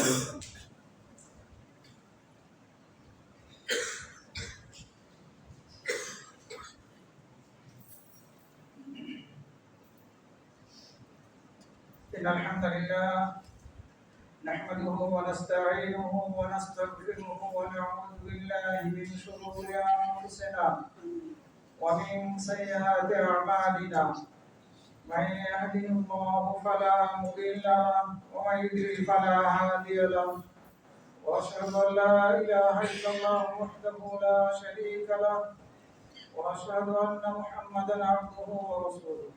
إن الحمد لله نحمده ونستعينه ونستغفره ونعوذ بالله من شرور أنفسنا ومن سيئات أعمالنا من يهده الله فلا مضل له ومن يضلل فلا هادي له وأشهد أن لا إله إلا الله وحده لا شريك له وأشهد أن محمدا عبده ورسوله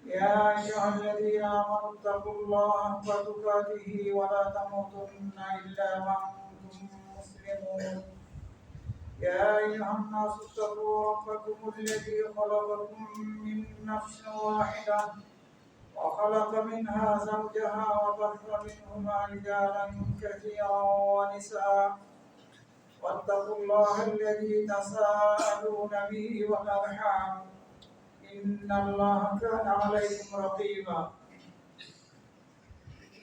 يا أيها الذين آمنوا اتقوا الله حق تقاته ولا تموتن إلا وأنتم مسلمون يا أيها الناس اتقوا ربكم الذي خلقكم من نفس واحدة وخلق منها زوجها وبث منهما رجالا كثيرا ونساء واتقوا الله الذي تساءلون به والأرحام إن الله كان عليكم رقيبا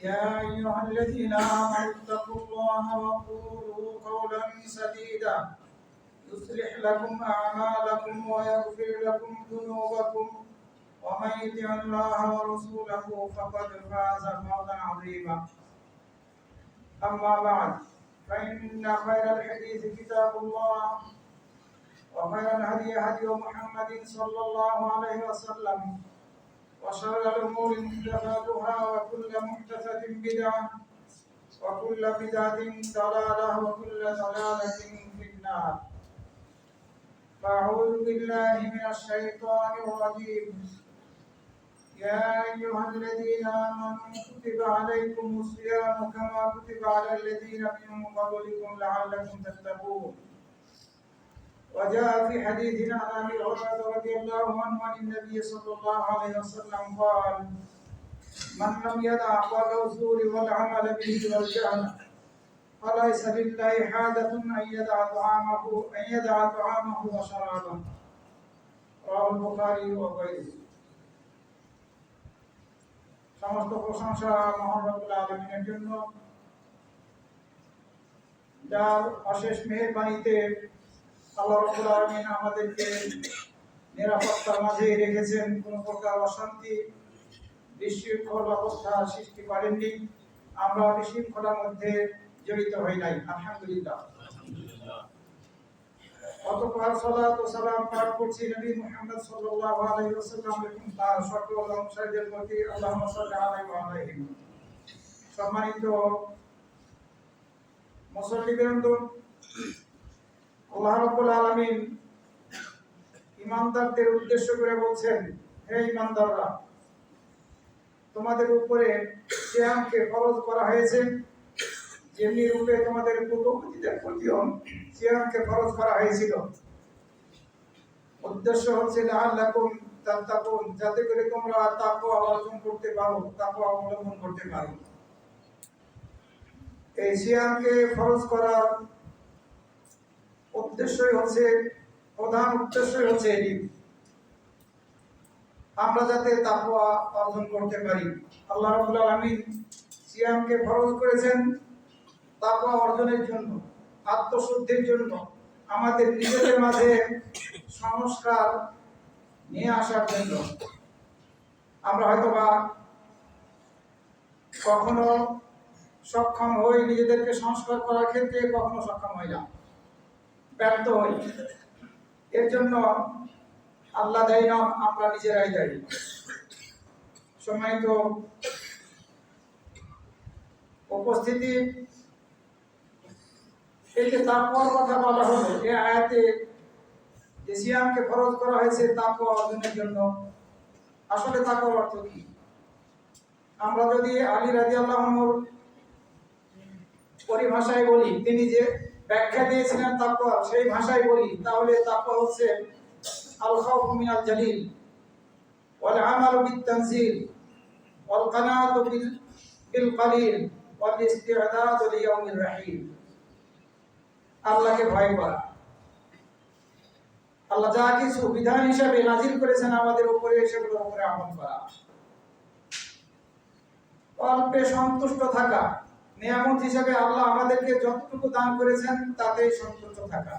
يا أيها الذين آمنوا اتقوا الله وقولوا قولا سديدا يصلح لكم أعمالكم ويغفر لكم ذنوبكم ومن يطع الله ورسوله فقد فاز فوزا عظيما أما بعد فإن خير الحديث كتاب الله وخير الهدي هدي محمد صلى الله عليه وسلم وشر الأمور محدثاتها وكل محدثة بدعة وكل بدعة ضلالة وكل ضلالة في النار فأعوذ بالله من الشيطان الرجيم يا أيها الذين آمنوا كتب عليكم الصيام كما كتب على الذين من قبلكم لعلكم تتقون وجاء في حديث عن ابي هريره رضي الله عنه عن النبي صلى الله عليه وسلم قال من لم يدع قول الزور والعمل به والجهل فليس لله حاجة أن يدع طعامه وشرابه رواه البخاري وغيره সমস্ত প্রশংসা মহান রব্বুল আলামিনের জন্য যার অশেষ মেহেরবানিতে আল্লাহ রাব্বুল আলামিন আমাদেরকে নিরাপত্তার মাঝে রেখেছেন, কোনো প্রকার অশান্তি বিশৃঙ্খল অবস্থা সৃষ্টি করেননি, আমরা বিশৃঙ্খলার মধ্যে জড়িত হই নাই, আলহামদুলিল্লাহ। অতঃপর সালাত ও সালাম পাঠ করছি নবী মুহাম্মদ সাল্লাল্লাহু আলাইহি ওয়াসাল্লাম এবং তার সকল অনুসারীদের প্রতি, আল্লাহুম্মা সাল্লি আলাইহি ওয়া আলাইহিম। সম্মানিত মুসল্লিবৃন্দ, আল্লাহ রাব্বুল আলামিন ঈমানদারদের উদ্দেশ্য করে বলছেন, হে ঈমানদাররা, তোমাদের উপরে সিয়ামকে ফরজ করা হয়েছে যেমনি রূপে তোমাদের পূর্বপুরুষদের প্রতিও সিয়ামকে ফরজ করা হয়েছিল। উদ্দেশ্য হচ্ছে লাআল্লাকুম তাত্তাকুন, যাতে করে তোমরা তাকওয়া অর্জন করতে পারো, তাকওয়া অবলম্বন করতে পারো। এই সিয়ামকে ফরজ করার উদ্দেশ্যই হচ্ছে, প্রধান উদ্দেশ্যই হচ্ছে এটি, আমরা যাতে তাকওয়া অর্জন করতে পারি। আল্লাহ রাব্বুল আলামিন সিয়ামকে ফরজ করেছেন তাকওয়া অর্জনের জন্য, আত্মশুদ্ধির জন্য, আমাদের নিজেদের মাঝে সংস্কার নিয়ে আসার জন্য। আমরা হয়তোবা কখনো সক্ষম হই নিজেদেরকে সংস্কার করার ক্ষেত্রে, কখনো সক্ষম হই না, ব্যর্থ হই। এর জন্য আল্লাহ দায়ী না, আমরা নিজেরাই দায়ী। সম্মানিত উপস্থিতি, এই যে তাকওয়ার কথা বলা হলো এই আয়াতে, যে সিয়ামকে ফরজ করা হয়েছে তাকওয়া অর্জনের জন্য, আসলে তাকওয়ার অর্থ কি? আমরা যদি আলী রাদিয়াল্লাহু আনহুর পরিভাষায় বলি, তিনি যে ব্যাখ্যা দিয়েছিলেন তাকওয়া, সেই ভাষায় বলি, তাহলে তাকওয়া হচ্ছে আল খাউফু মিনাল জালিল ওয়াল আমালু বিত তানজিল ওয়াল কানাতু বিল কালিল ওয়াল ইস্তি'দাদু লিয়াউমির রাহিম। আল্লাহকে ভয় করা, আল্লাহ যা কিছু বিধান হিসেবে নাজিল করেছেন আমাদের উপরে, সেগুলোর উপরে আমল করা। অল্পে সন্তুষ্ট থাকা, নিয়ামত হিসেবে আল্লাহ আমাদেরকে যতটুকু দান করেছেন তাতেই সন্তুষ্ট থাকা,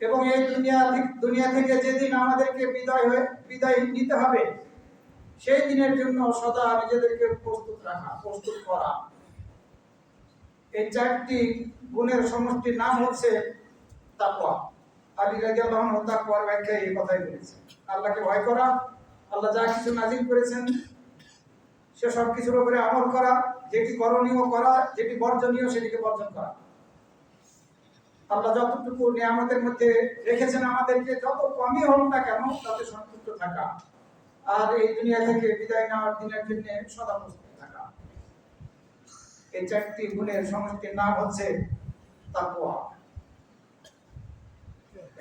এবং এই দুনিয়া থেকে যেদিন আমাদেরকে বিদায় নিতে হবে সেই দিনের জন্য সদা নিজেদেরকে প্রস্তুত করা। এই চারটি গুণের সমষ্টির নাম হচ্ছে তাকওয়া। আলী রাদিয়াল্লাহু আনহু তাকওয়ার ব্যাখ্যায় এই কথাই বলেছেন, আল্লাহকে ভয় করা, আল্লাহ যা কিছু নাযিল করেছেন সে সব কিছুর উপরে আমল করা, যেটি করণীয় করা, যেটি বর্জনীয় সেটিকে বর্জন করা। আল্লাহ যতটুকু নিয়ামতের মধ্যে রেখেছেন আমাদেরকে, যত কমই হোক না কেন তাতে সন্তুষ্ট থাকা, আর এই দুনিয়া থেকে বিদায় নেওয়ার দিনের জন্য সদা প্রস্তুত থাকা। এই চারটি গুণের সমষ্টির নাম হচ্ছে তাকওয়া।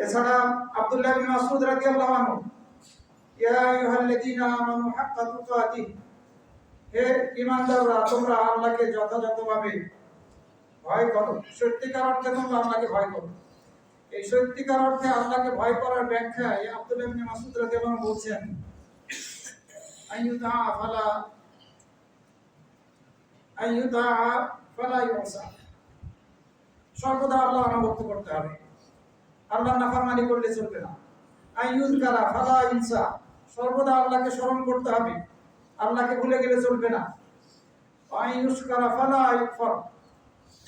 এছাড়া আব্দুল্লাহ ইবনে মাসউদ রাদিয়াল্লাহু আনহু, ইয়া আইয়ুহাল্লাযীনা আমানু হাক্কা তুকাতিহ, হে ঈমানদাররা তোমরা আল্লাহকে যথাযথভাবে ভয় করো, সত্যিকার অর্থে তোমরা আল্লাহকে ভয় করো। এই সত্যিকার অর্থে আল্লাহকে ভয় করার ব্যাখ্যায় আব্দুল্লাহ ইবনে মাসউদ রাদিয়াল্লাহু আনহু বলছেন, আইয়ুতা ফালা ইউসা, সর্বদা আল্লাহ আনুগত্য করতে হবে, আল্লাহর নাফরমানি করলে চলবে না। আইয়ুযকারা ফালা ইনসা, সর্বদা আল্লাহকে স্মরণ করতে হবে, আল্লাহকে ভুলে গেলে চলবে না। আইয়ুশকারা ফালা ইকফর,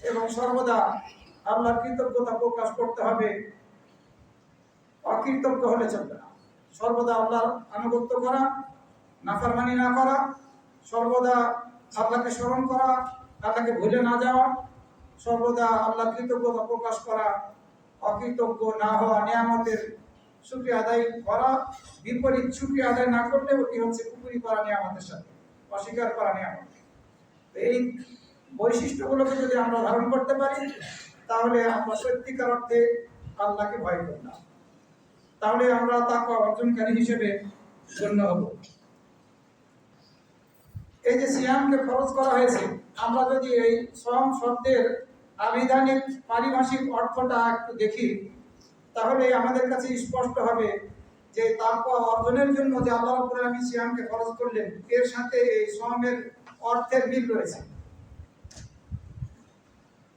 এবং সর্বদা আল্লাহর কৃতজ্ঞতা প্রকাশ করতে হবে, অকৃতজ্ঞ হলে চলবে না। সর্বদা আল্লাহর আনুগত্য করা, নাফরমানি না করা, সর্বদা আল্লাহকে স্মরণ করা, আল্লাহকে ভুলে না যাওয়া, সর্বদা আল্লাহর কৃতজ্ঞতা প্রকাশ করা, অকৃতজ্ঞ না হওয়া, নিয়ামতের শুকরিয়া আদায় করা, বিপরীত শুকরিয়া আদায় না করলে ওটি হচ্ছে কুফরি করা নিয়ামতের সাথে, অস্বীকার করা নিয়ামত। এই বৈশিষ্ট্যগুলোকে যদি আমরা ধারণ করতে পারি তাহলে আমরা সত্যিকার অর্থে আল্লাহকে ভয় করলাম, তাহলে আমরা তাকওয়া অর্জনকারী হিসেবে গণ্য হব। এই যে সিয়ামকে ফরজ করা হয়েছে, আমরা যদি এই সম শব্দের আবিধানিক পারিভাষিক অর্থটা একটু দেখি তাহলে আমাদের কাছে স্পষ্ট হবে যে তাকওয়া অর্জনের জন্য যে আল্লাহ রাব্বুল আলামিন সিয়ামকে ফরজ করলেন এর সাথে এই সমের অর্থের মিল রয়েছে।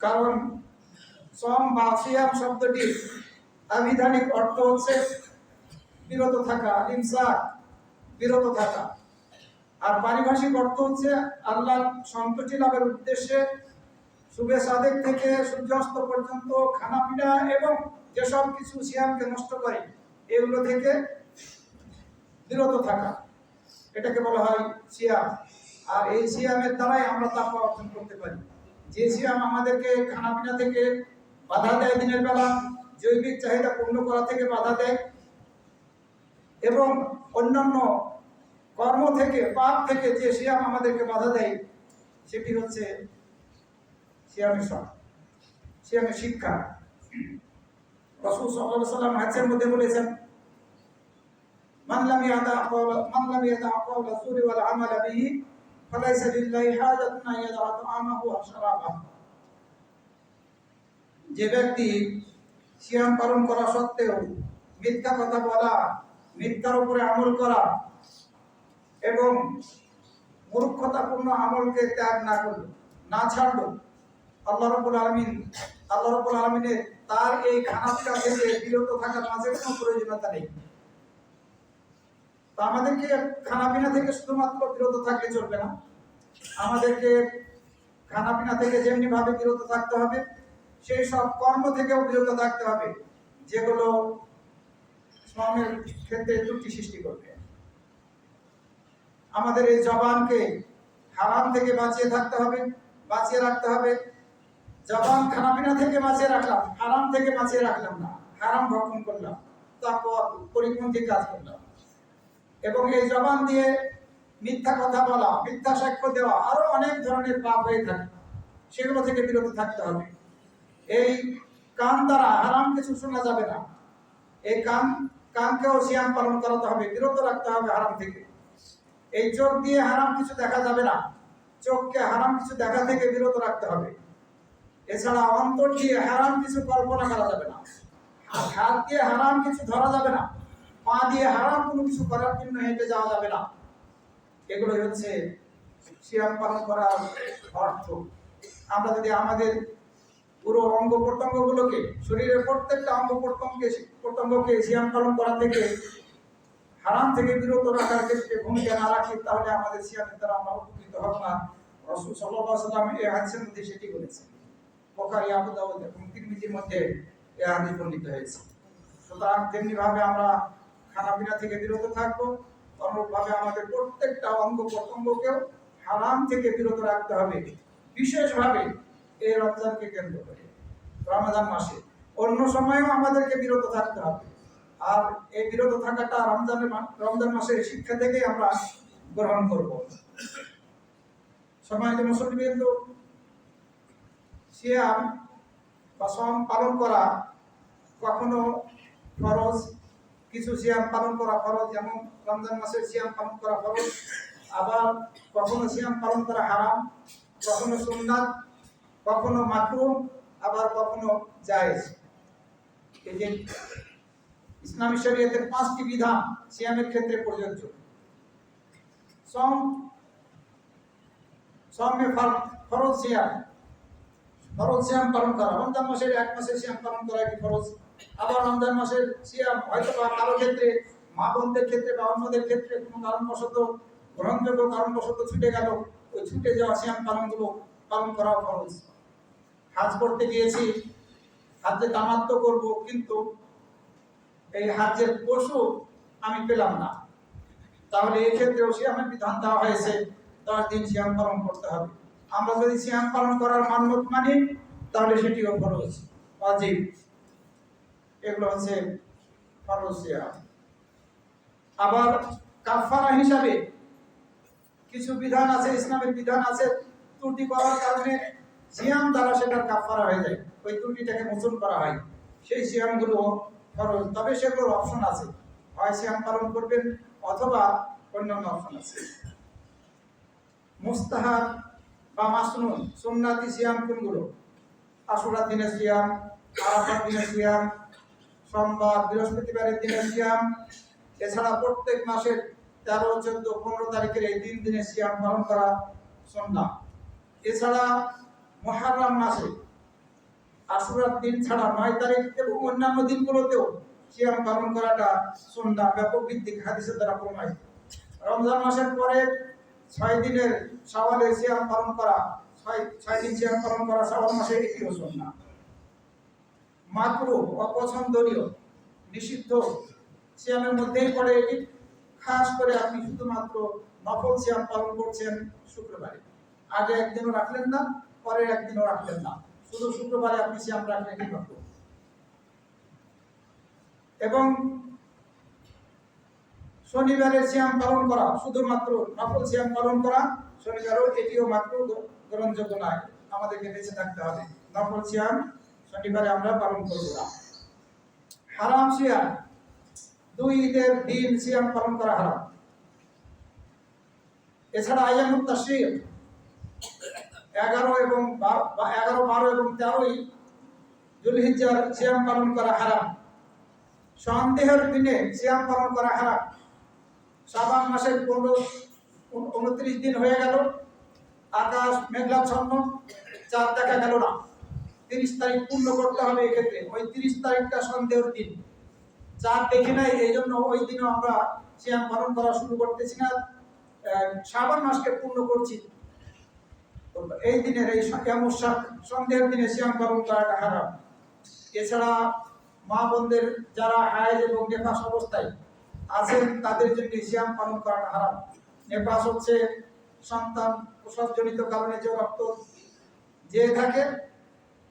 কারণ সম বা সিয়াম শব্দটির আবিধানিক অর্থ হচ্ছে বিরত থাকা, ইমসাক, বিরত থাকা, আর পারিভাষিক অর্থ হচ্ছে আল্লাহর সন্তুষ্টি লাভের উদ্দেশ্যে শুভে সাদেক থেকে সূর্যাস্ত পর্যন্ত খানাপিনা এবং যেসব কিছু সিয়ামকে নষ্ট করে এগুলো থেকে বিরত থাকা, এটাকে বলা হয় সিয়াম। আর এই সিয়ামের দ্বারাই আমরা তাকওয়া অর্জন করতে পারি। যে সিয়াম আমাদেরকে খানাপিনা থেকে বাধা দেয়, দিনের বেলা জৈবিক চাহিদা পূর্ণ করা থেকে বাধা দেয় এবং অন্যান্য কর্ম থেকে, পাপ থেকে যে সিয়াম আমাদেরকে বাধা দেয় সেটি হচ্ছে সিয়ামের শিক্ষা। রাসূল সাল্লাল্লাহু আলাইহি ওয়াসাল্লাম হাদিসের মধ্যে বলেছেন, মান লাম ইয়াদা কাওলা যুরি ওয়াল আমালা বিহি ফালাইসা লিল্লাহি হাজাতুন আন ইয়াদা তা'আমাহু ওয়া শারাবাহু। যে ব্যক্তি সিয়াম পালন করা সত্ত্বেও মিথ্যা কথা বলা, মিথ্যার উপরে আমল করা এবং মূর্খতাপূর্ণ আমলকে ত্যাগ না করলো, না ছাড়লো, আল্লাহ রাব্বুল আলামিনের তার এই খানাপিনা থেকে বিরত থাকার মাঝে কোনো প্রয়োজনীয়তা নেই। তো আমাদেরকে খানাপিনা থেকে শুধুমাত্র বিরত থাকলে চলবে না, আমাদেরকে খানাপিনা থেকে যেমনি ভাবে বিরত থাকতে হবে সেই সব কর্ম থেকেও বিরত থাকতে হবে যেগুলো শ্রমের ক্ষেত্রে ত্রুটি সৃষ্টি করবে। আমাদের এই জবানকে হারাম থেকে বাঁচিয়ে রাখতে হবে। জবান খানাপিনা থেকে বাঁচিয়ে রাখলাম, হারাম থেকে বাঁচিয়ে রাখলাম না, হারাম ভক্ষণ করলাম, তারপর পরিপন্থী কাজ করলাম। এবং এই জবান দিয়ে মিথ্যা কথা বলা, মিথ্যা সাক্ষ্য দেওয়া, আরো অনেক ধরনের পাপ হয়ে থাকে, সেগুলো থেকে বিরত থাকতে হবে। এই কান দ্বারা হারাম কিছু শোনা যাবে না, এই কানকেও সিয়াম পালন করাতে হবে, বিরত রাখতে হবে হারাম থেকে। এই চোখ দিয়ে হারাম কিছু দেখা যাবে না, চোখকে হারাম কিছু দেখা থেকে বিরত রাখতে হবে। এছাড়া অন্তর দিয়ে হারাম কিছু কল্পনা করা যাবে না, হাত দিয়ে হারাম কিছু ধরা যাবে না, পা দিয়ে হারাম কোনো কিছু করার জন্য হেঁটে যাওয়া যাবে না। এগুলো হচ্ছে সিয়াম পালন করার অর্থ। আমরা যদি আমাদের পুরো অঙ্গ প্রত্যঙ্গগুলোকে, শরীরের প্রত্যেকটা অঙ্গ প্রত্যঙ্গকে সিয়াম পালন করা থেকে, হারাম থেকে বিরত রাখার ক্ষেত্রে ভূমিকা না রাখি, তাহলে আমাদের সিয়ামের দ্বারা আমরা উপকৃত হব না। রাসূল সাল্লাল্লাহু আলাইহি ওয়াসাল্লাম এই হাদিসের মধ্যে সেটি বলেছেন। বুখারী, আবু দাউদ এবং তিরমিজির মধ্যে এই হাদিস বর্ণিত হয়েছে। সুতরাং তেমনি ভাবে আমরা খানাপিনা থেকে বিরত থাকবো, অনুরূপভাবে আমাদের প্রত্যেকটা অঙ্গ প্রত্যঙ্গকেও হারাম থেকে বিরত রাখতে হবে, বিশেষভাবে এই রমজানকে কেন্দ্র করে, রমাদান মাসে। অন্য সময়েও আমাদেরকে বিরত থাকতে হবে। আর এই বিরত থাকাটা রমজান মাসের শিক্ষা থেকে আমরা গ্রহণ করব। সম্মানিত মুসলিমবৃন্দ, সিয়াম বা সম পালন করা কখনো ফরজ, কিছু সিয়াম পালন করা ফরজ, যেমন রমজান মাসের সিয়াম পালন করা ফরজ। আবার কখনো সিয়াম পালন করা হারাম, কখনো সুন্নাত, কখনো মাকরুহ, আবার কখনো জায়েজ। এই যে ইসলামী শরীয়তের 5টি বিধান সিয়ামের ক্ষেত্রে প্রযোজ্য। ফরজ সিয়াম পালন করা, রমজান মাসের 1 মাসের সিয়াম পালন করা কি ফরজ। আবার রমজান মাসের সিয়াম হয়তো বা কারো ক্ষেত্রে, মা বোনদের ক্ষেত্রে বা অন্যদের ক্ষেত্রে কোনো কারণবশত, গ্রহণযোগ্য কারণবশত ছুটে গেল, ওই ছুটে যাওয়া সিয়াম পালনগুলো পালন করাও ফরজ। হাজ করতে গিয়েছি, হাজে তামাত্ম করব, কিন্তু এই হাজের পশু আমি পেলাম না, তাহলে এই ক্ষেত্রেও সিয়ামের বিধান দেওয়া হয়েছে, 10 দিন সিয়াম পালন করতে হবে। আমরা যদি সিয়াম পালন করার মান্যত মানি, তাহলে সেটিও ফরজ, ওয়াজিব। এগুলো হচ্ছে ফরজ সিয়াম। আবার কাফারা হিসাবে কিছু বিধান আছে, ইসলামের বিধান আছে, ত্রুটি করার কারণে সিয়াম দ্বারা সেটার কাফারা হয়ে যায়, ওই ত্রুটিটাকে মোচন করা হয়, সেই সিয়ামগুলো ফরজ। তবে সেগুলোর অপশন আছে, হয় সিয়াম পালন করবেন অথবা অন্যান্য অপশন আছে। মুস্তাহাব বা মাসনুন, সুন্নাতি সিয়াম কোনগুলো? আশুরার দিনের সিয়াম, আরাফার দিনের সিয়াম, সোমবার বৃহস্পতিবারের দিনের সিয়াম। এছাড়া প্রত্যেক মাসের 13, 14, 15 তারিখের এই 3 দিনের সিয়াম পালন করা সুন্নাহ। এছাড়া মুহররম মাসে আশুরার দিন ছাড়া 9 তারিখ এবং অন্যান্য দিনগুলোতেও সিয়াম পালন করাটা সুন্নাহ, ব্যাপক ভিত্তিক হাদিসের দ্বারা প্রমাণিত। রমজান মাসের পরে 6 দিনের শাওয়ালে সিয়াম পালন করা, 6 দিন সিয়াম পালন করা শাওয়াল মাসে এটিও সুন্নাহ। মাকরুহ, অপছন্দনীয়, নিষিদ্ধ সিয়ামের মধ্যেই পড়ে এটি। খাস করে আপনি শুধুমাত্র নফল সিয়াম পালন করছেন শুক্রবারে, আগে একদিনও রাখলেন না, পরের একদিনও রাখলেন না, শুধু শুক্রবারে আপনি সিয়াম রাখলেন কি মাত্র। এবং শনিবারের সিয়াম পালন করা, শুধুমাত্র নফল সিয়াম পালন করা শনিবারও, এটিও মাত্র গ্রহণযোগ্য নয়, আমাদেরকে বেঁচে থাকতে হবে। নফল সিয়াম শনিবারে আমরা পালন করব না। হারাম সিয়াম, 2 ঈদের দিন সিয়াম পালন করা হারাম। এছাড়া আইয়ামুত তাশরিক 11 এবং 13ই যুলহিজ্জার সিয়াম পালন করা হারাম। সন্দেহের দিনে সিয়াম পালন করা হারাম। শাবান মাসের 29 দিন হয়ে গেল, আকাশ মেঘাচ্ছন্ন, চাঁদ দেখা গেল না, 30 তারিখ পূর্ণ করতে হবে। এক্ষেত্রে ওই 30 তারিখটা সন্দেহের দিন, চাঁদ দেখি নাই, এই জন্য ওই দিনও আমরা সিয়াম পালন করা শুরু করতেছি না, শাবান মাসকে পূর্ণ করছি। এই দিনের এই সন্দেহের দিনে সিয়াম পালন করাটা হারাম। এছাড়া মা বোনদের যারা হায়েজ এবং নেফাস অবস্থায় আছেন, তাদের জন্য সিয়াম পালন করাটা হারাম। নেফাস হচ্ছে সন্তান প্রসবজনিত কারণে যে রক্ত যে থাকে,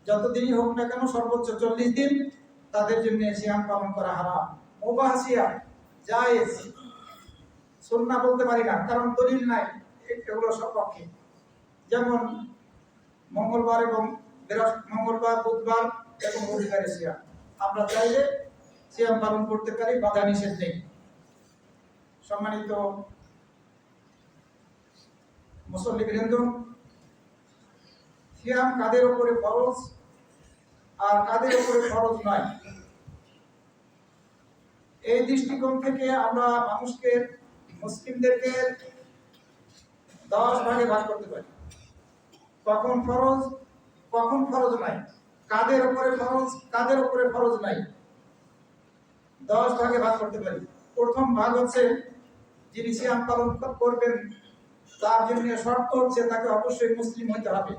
যতদিনই হোক না কেন, সর্বোচ্চ 40 দিন, তাদের জন্য সিয়াম পালন করা হারাম। মুবাহ সিয়াম জায়েজ, সুন্নাহ বলতে পারি না, কারণ দলিল নাই, এগুলো সপক্ষে। যেমন মঙ্গলবার, বুধবার এবং রবিবারে সিয়াম, আমরা চাইলে সিয়াম পালন করতে পারি, বাধা নিষেধ নেই। সম্মানিত মুসল্লিবৃন্দ, সিয়াম কাদের উপরে ফরজ আর কাদের উপরে ফরজ নয়, এই দৃষ্টিকোণ থেকে আমরা মুসলিমদেরকে 10 ভাগে ভাগ করতে পারি। কখন ফরজ, কখন ফরজ নাই, কাদের উপরে ফরজ, কাদের উপরে ফরজ নাই, 10 ভাগে ভাগ করতে পারি। প্রথম ভাগ হচ্ছে যিনি সিয়াম পালন করবেন তার জন্য শর্ত হচ্ছে তাকে অবশ্যই মুসলিম হতে হবে,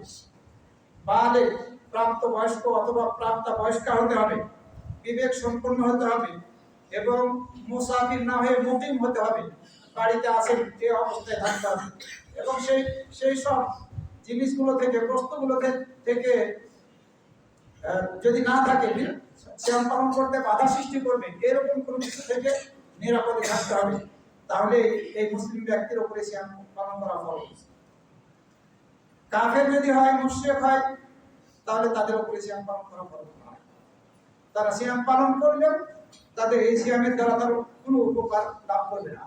বালেগ প্রাপ্ত বয়স্ক অথবা প্রাপ্তা বয়স্কা হতে হবে, বিবেক সম্পন্ন হতে হবে এবং মুসাফির না হয়ে মুকিম হতে হবে, বাড়িতে আছেন এই অবস্থায় থাকতে হবে। এবং সেই সব জিনিসগুলো থেকে, বস্তুগুলো থেকে যদি না থাকে, সিয়াম পালন করতে বাধা সৃষ্টি করবে এরকম কোনো কিছু থেকে নিরাপদে থাকতে হবে, তাহলে এই মুসলিম ব্যক্তির উপরে সিয়াম পালন করা ফরজ। কাফের যদি হয়, মুশরিক হয়, তাহলে তাদের উপরে সিয়াম পালন করা ফরজ নয়। তারা সিয়াম পালন করলে তাদের এই সিয়ামের দ্বারা তার কোনো উপকার লাভ করবে না,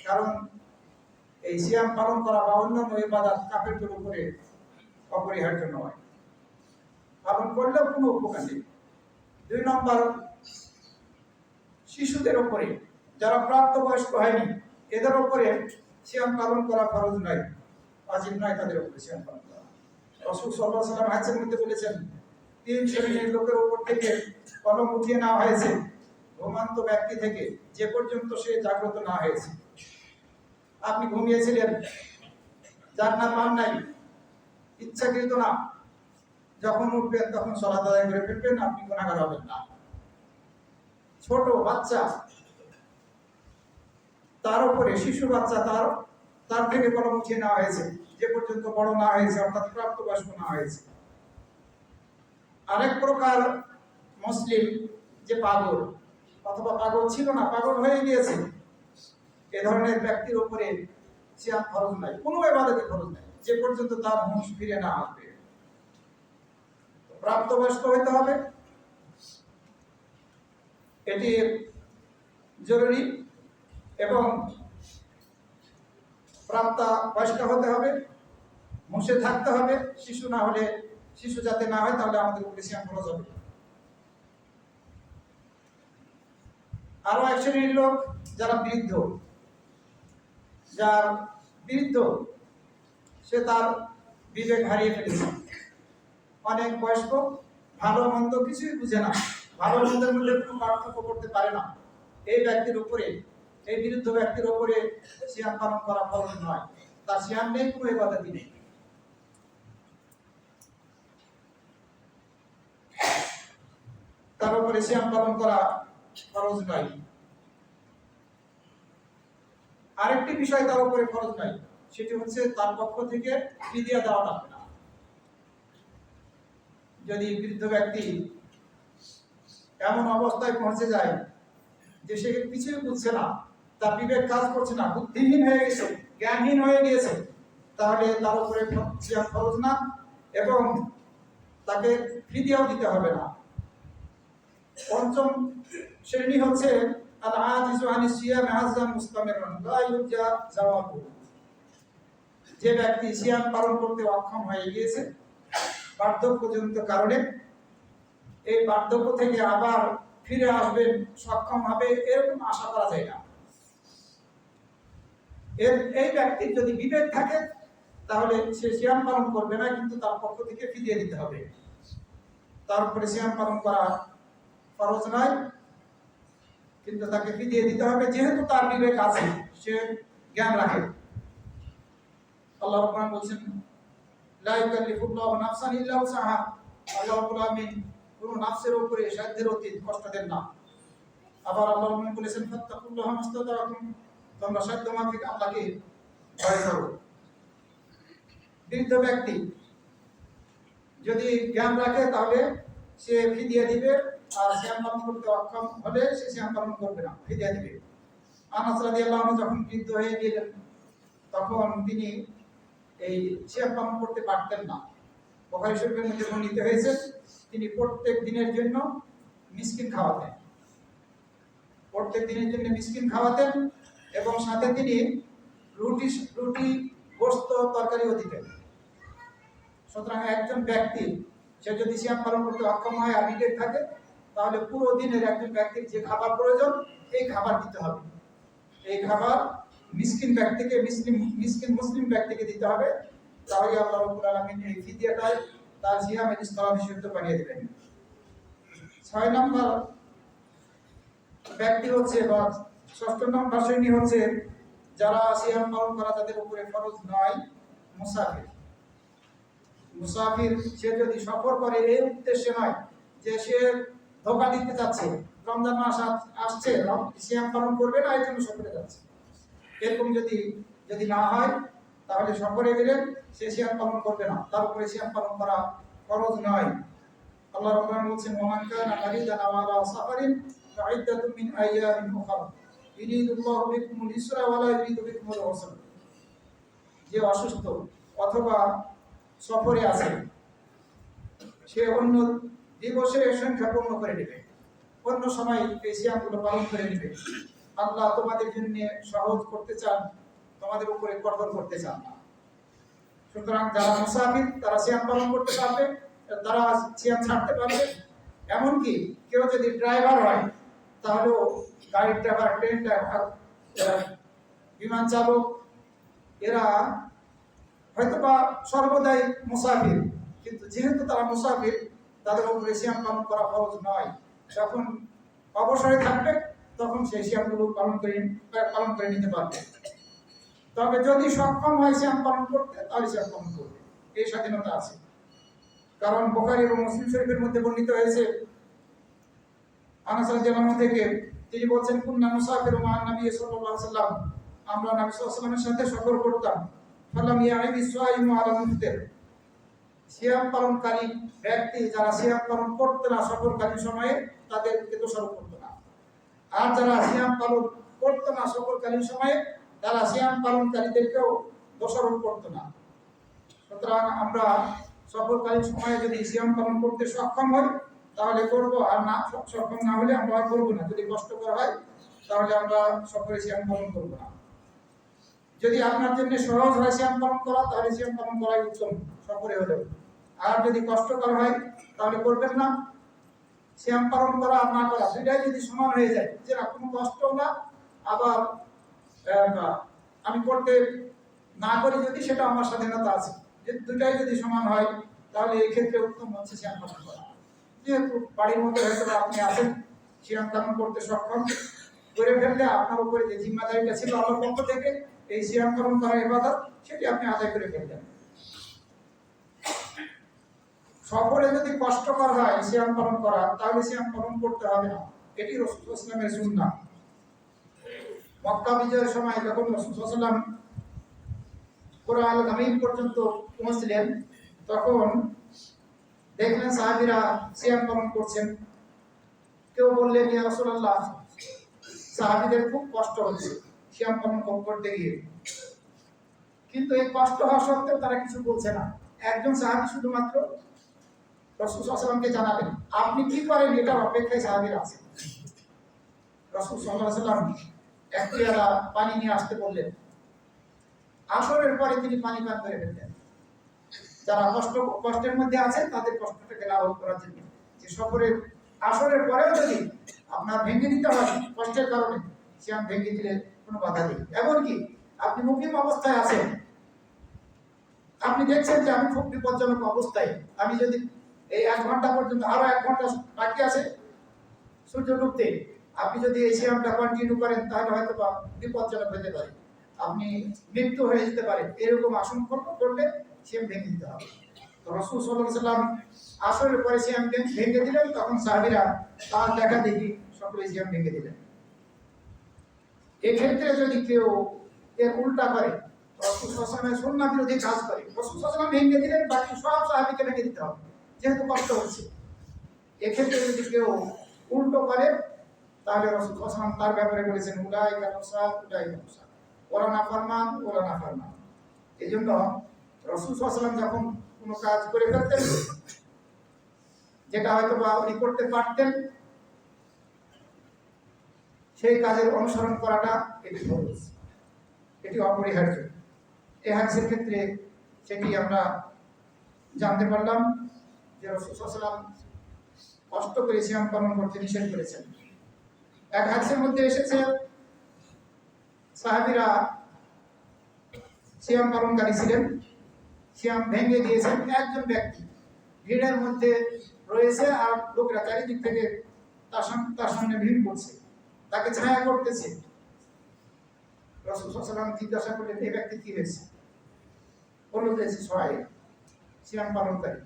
কারণ এই সিয়াম পালন করা বা অন্যান্য ইবাদত কাফেরদের উপরে অপরিহার্য নয়, পালন করলেও কোনো উপকার নেই। 2 নম্বর, শিশুদের উপরে, যারা প্রাপ্তবয়স্ক হয়নি এদের উপরে সিয়াম পালন করা ফরজ নয়, ওয়াজিব নয় তাদের উপরে সিয়াম পালন করা। রাসূল সাল্লাল্লাহু আলাইহি ওয়াসাল্লাম হাদিসের মধ্যে বলেছেন 3 শ্রেণীর লোকের উপর থেকে কলম উঠিয়ে নেওয়া হয়েছে, ঘুমন্ত ব্যক্তি থেকে যে পর্যন্ত সে জাগ্রত না হয়েছে। আপনি ঘুমিয়েছিলেন, জান্নাত পান নাই, ইচ্ছাকৃত না, যখন উঠবেন তখন সালাত আদায় করে ফেলবেন, আপনি গুনাহগার হবেন না। ছোট বাচ্চা, তার উপরে শিশু বাচ্চা, তার থেকে কলম উঠিয়ে নেওয়া হয়েছে যে পর্যন্ত বড় না হয়েছে, অর্থাৎ প্রাপ্তবয়স্ক না হয়েছে। আরেক প্রকার মুসলিম যে পাগল অথবা পাগল ছিল না, পাগল হয়ে গিয়েছে, এ ধরনের ব্যক্তির উপরে সিয়াম ফরজ নাই, কোনো ইবাদতে ফরজ নাই যে পর্যন্ত তার হুঁশ ফিরে না আসবে। প্রাপ্তবয়স্ক হতে হবে, এটি জরুরি, এবং প্রাপ্তা বয়স্ক হতে হবে, হুঁশে থাকতে হবে। শিশু না হলে, শিশু যাতে না হয়, তাহলে আমাদের উপরে সিয়াম ফরজ হবে। আরো এক শ্রেণীর লোক যারা বৃদ্ধ, যার বৃদ্ধ, সে তার বিবেক হারিয়ে ফেলেছে, অনেক বয়স্ক, ভালো মন্দ কিছুই বুঝে না, ভালো মন্দের মধ্যে কোনো পার্থক্য করতে পারে না, এই ব্যক্তির উপরে, এই বৃদ্ধ ব্যক্তির উপরে সিয়াম পালন করা ফরজ নয়, তার সিয়াম নেই, কোনো ইবাদত নেই। তার উপরে সিয়াম পালন করা ফরজ নয়। আরেকটি বিষয় তার উপরে ফরজ নয়, সেটি হচ্ছে তার পক্ষ থেকে ফিদিয়া দেওয়া লাগবে না। যদি বৃদ্ধ ব্যক্তি এমন অবস্থায় পৌঁছে যায় যে সে কিছুই বুঝছে না, তার বিবেক কাজ করছে না, বুদ্ধিহীন হয়ে গেছে, জ্ঞানহীন হয়ে গিয়েছে, তাহলে তার উপরে সিয়াম ফরজ না, এবং তাকে ফিদিয়াও দিতে হবে না। পঞ্চম শ্রেণী হচ্ছে যে ব্যক্তি সিয়াম পালন করতে অক্ষম হয়ে গিয়েছে বার্ধক্যজনিত কারণে, এই বার্ধক্য থেকে আবার ফিরে আসবেন, সক্ষম হবে, এরকম আশা করা যায় না। এই ব্যক্তির যদি বিবেক থাকে তাহলে সে সিয়াম পালন করবে না, কিন্তু তার পক্ষ থেকে ফিরিয়ে দিতে হবে। তার উপরে সিয়াম পালন করা ফরজ নয়, কিন্তু তাকে ফিরিয়ে দিতে হবে, যেহেতু তার বিবেক আছে, সে জ্ঞান রাখে। আল্লাহ রাব্বুল বলছেন, লা ইউকাল্লিফুল্লাহু নাফসান ইল্লা উসআহা, আল্লাহ রাব্বুল আমিন কোন নাফসের উপরে সাধ্যের অতীত কষ্ট দেন না। আবার আল্লাহ রাব্বুল বলেছেন, ফাত্তাকুল্লাহা মাসতাতাতুম, তোমরা সাধ্য মাফিক আল্লাহকে ভয় করো। বৃদ্ধ ব্যক্তি যদি জ্ঞান রাখে তাহলে সে ফিদিয়া দিবে, আর সিয়াম পালন করতে অক্ষম হলে সে সিয়াম পালন করবে না, ফিদিয়া দিবে। আনাস রাদিয়াল্লাহু আনহু যখন বৃদ্ধ হয়ে গেলেন তখন তিনি এই সিয়াম পালন করতে পারতেন না। বুখারী শরীফের মধ্যে বর্ণিত হয়েছে, তিনি প্রত্যেক দিনের জন্য মিসকিন খাওয়াতেন, প্রত্যেক দিনের জন্য মিসকিন খাওয়াতেন, এবং সাথে তিনি রুটি গোশত তরকারিও দিতেন। সুতরাং একজন ব্যক্তি সে যদি সিয়াম পালন করতে অক্ষম হয় আর বিবেক থাকে, তাহলে পুরো দিনের একজন ব্যক্তির যে খাবার প্রয়োজন এই খাবার দিতে হবে। এই খাবার মিসকিন ব্যক্তিকে মিসকিন মুসলিম ব্যক্তিকে দিতে হবে, তাহলে আল্লাহ রাব্বুল আলামিন এই ফিদিয়াটায় তার সিয়ামের স্থলাভিষিক্ত বানিয়ে দেবেন। 6 নম্বর ব্যক্তি হচ্ছে বা 6 নম্বর শ্রেণী হচ্ছে যারা সিয়াম পালন করা তাদের উপরে ফরজ নয়, মুসাফির। মুসাফির সে যদি সফর করে এই উদ্দেশ্যে নয় যে সে ধোঁকা দিতে যাচ্ছে, রমজান মাস আসছে, সিয়াম পালন করবে না, এই জন্য সফরে যাচ্ছে, এরকম যদি না হয় তাহলে সফরে গেলেন সে সিয়াম পালন করবে না, তার উপরে সিয়াম পালন করা ফরজ নয়। আল্লাহ রাব্বুল আলামিন বলেছেন, ওমান কানা মারিদান আও আলা সাফারিন ফাইদ্দাতুম মিন আইয়ামিন উখরা ইউরিদুল্লাহু বিকুমুল ইসরা ওয়া লা ইউরিদু বিকুমুল উসরা। যে অসুস্থ অথবা সফরে আছে সে অন্য দিবসে সংখ্যা পূর্ণ করে নেবে, অন্য সময় এই সিয়ামগুলো পালন করে নেবে। আল্লাহ তোমাদের জন্য সহজ করতে চান, তোমাদের উপরে কঠোর করতে চান না। সুতরাং যারা মুসাফির তারা সিয়াম পালন করতে পারবে, তারা সিয়াম ছাড়তে পারবে। এমনকি কেউ যদি ড্রাইভার হয় তাহলেও গাড়ির ড্রাইভার, ট্রেন ড্রাইভার, বিমান চালক, এরা হয়তোবা সর্বদাই মুসাফির, কিন্তু যেহেতু তারা মুসাফির তাদের উপরে সিয়াম পালন করা ফরজ নয়। যখন অবসরে থাকবে তখন সেই সিয়ামগুলো পালন করে নিতে পারবে। তবে যদি সক্ষম হয় সিয়াম পালন করতে তাহলে সিয়াম পালন করবে, এই স্বাধীনতা আছে। কারণ বুখারী এবং মুসলিম শরীফের মধ্যে বর্ণিত হয়েছে আনাস রাদিয়াল্লাহু আনহু থেকে, তিনি বলছেন, কুননা মুসাফিরু মা নবী সাল্লাল্লাহু আলাইহি ওয়াসাল্লাম, আমরা নবী সাল্লাল্লাহু আলাইহি ওয়াসাল্লামের সাথে সফর করতাম। ফালাম ইয়াইবি সাইমু আলা মুফতির, সিয়াম পালনকারী ব্যক্তি যারা সিয়াম পালন করতে না সফরকালীন সময়ে তাদেরকে দোষারোপ করতো না, আর যারা সিয়াম পালন করতো না সফরকালীন সময়ে তারা সিয়াম পালনকারীদেরকেও দোষারোপ করতো না। সুতরাং আমরা সফরকালীন সময়ে যদি সিয়াম পালন করতে সক্ষম হই তাহলে করব, আর না সক্ষম না হলে আমরা করব না। যদি কষ্টকর হয় তাহলে আমরা সফরে সিয়াম পালন করব না। যদি আপনার জন্য সহজ হয় সিয়াম পালন করা তাহলে সিয়াম পালন করাই উত্তম সফরে হলেও, আর যদি কষ্টকর হয় তাহলে করবেন না। সিয়াম পালন করা আর না করা দুইটাই যদি সমান হয়ে যায়, যে না কোনো কষ্ট না, আবার আমি করতে না করি যদি, সেটা আমার স্বাধীনতা আছে, যে দুটাই যদি সমান হয় তাহলে এই ক্ষেত্রে উত্তম হচ্ছে সিয়াম পালন করা। যেহেতু বাড়ির মধ্যে হয়তো আপনি আছেন, সিয়াম পালন করতে সক্ষম, করে ফেললে আপনার উপরে যে জিম্মাদারিটা ছিল আল্লাহর পক্ষ থেকে এই সিয়াম পালন করা ইবাদত, সেটি আপনি আদায় করে ফেললেন। সফরে যদি কষ্টকর হয় সিয়াম পালন করা তাহলে সিয়াম পালন করতে হবে না, এটি রাসূল সাল্লাল্লাহু আলাইহি ওয়াসাল্লামের সুন্নাহ। মক্কা বিজয়ের সময় যখন রাসূল সাল্লাল্লাহু আলাইহি ওয়াসাল্লাম পুরা আল গামীম পর্যন্ত পৌঁছলেন, তখন দেখলেন সাহাবীরা সিয়াম পালন করছেন। কেউ বললেন, ইয়া রাসূলুল্লাহ, সাহাবীদের খুব কষ্ট হচ্ছে সিয়াম পালন করতে গিয়ে, কিন্তু এই কষ্ট হওয়া সত্ত্বেও তারা কিছু বলছে না। একজন সাহাবী শুধুমাত্র রাসূল সাল্লাল্লাহু আলাইহি ওয়াসাল্লামকে জানালেন, আপনি কি করেন এটার অপেক্ষায় সাহাবীরা আছে। রাসূল সাল্লাল্লাহু আলাইহি ওয়াসাল্লাম এক পেয়ালা পানি নিয়ে আসতে বললেন। আসরের পরে তিনি পানি পান করে ফেললেন। যারা কষ্টের মধ্যে আছে তাদের কষ্টটাকে লাঘব করার জন্য, যে সফরের আসরের পরেও যদি আপনার ভেঙে দিতে হয় কষ্টের কারণে, সিয়াম ভেঙে দিলে কোনো বাধা নেই। এমনকি আপনি মুকিম অবস্থায় আছেন, আপনি দেখছেন যে আমি খুব বিপজ্জনক অবস্থায়, আমি যদি এই 1 ঘন্টা পর্যন্ত, আরো 1 ঘন্টা বাকি আছে সূর্য ডুবতে, আপনি যদি এই সিয়ামটা কন্টিনিউ করেন তাহলে হয়তো বিপজ্জনক হতে পারে, আপনি মৃত্যু হয়ে যেতে পারে, এরকম আশঙ্কা করলে সিয়াম ভেঙে দিতে হবে। তো রাসূল সাল্লাল্লাহু আলাইহি ওয়াসাল্লাম আসরের পরে সিয়াম ভেঙে দিলেন, তখন সাহাবীরা তার দেখা দেখি সকলে সিয়াম ভেঙে দিলেন। এক্ষেত্রে যদি কেউ এর উল্টা করে, রাসূল সাল্লাল্লাহু আলাইহি ওয়াসাল্লামের সুন্নাহ বিরোধী কাজ করে, রাসূল সাল্লাল্লাহু আলাইহি ওয়াসাল্লাম ভেঙে দিলেন, বাকি সব সাহাবীকে ভেঙে দিতে হবে যেহেতু কষ্ট হচ্ছে। এক্ষেত্রে যদি কেউ উল্টো করে তাহলে রাসূল সাল্লাল্লাহু আলাইহি ওয়াসাল্লাম তার ব্যাপারে বলেছেন, উলাইকা মুসাদ উলাইকা মুসাদ, ওরা নাফরমান ওরা নাফরমান। এজন্য রাসূল সাল্লাল্লাহু আলাইহি ওয়াসাল্লাম যখন কোনো কাজ করে ফেলতেন যেটা হয়তো বা উনি করতে পারতেন, সেই কাজের অনুসরণ করাটা এটি ফরজ, এটি অপরিহার্য। এই হাদিসের ক্ষেত্রে সেটি আমরা জানতে পারলাম যে রাসূল সাল্লাল্লাহু আলাইহি ওয়াসাল্লাম কষ্ট করে সিয়াম পালন করতে নিষেধ করেছেন। এক হাদিসের মধ্যে এসেছে সাহাবীরা সিয়াম পালনকারী ছিলেন, সিয়াম ভেঙে দিয়েছেন একজন ব্যক্তি, ভিড়ের মধ্যে রয়েছে আর লোকরা চারিদিক থেকে তার সামনে ভিড় করছে, তাকে ছায়া করতেছে। রাসূল সাল্লাল্লাহু আলাইহি ওয়াসাল্লাম জিজ্ঞাসা করলেন, এই ব্যক্তি কি হয়েছে? বলল যে সহায় সিয়াম পালনকারী।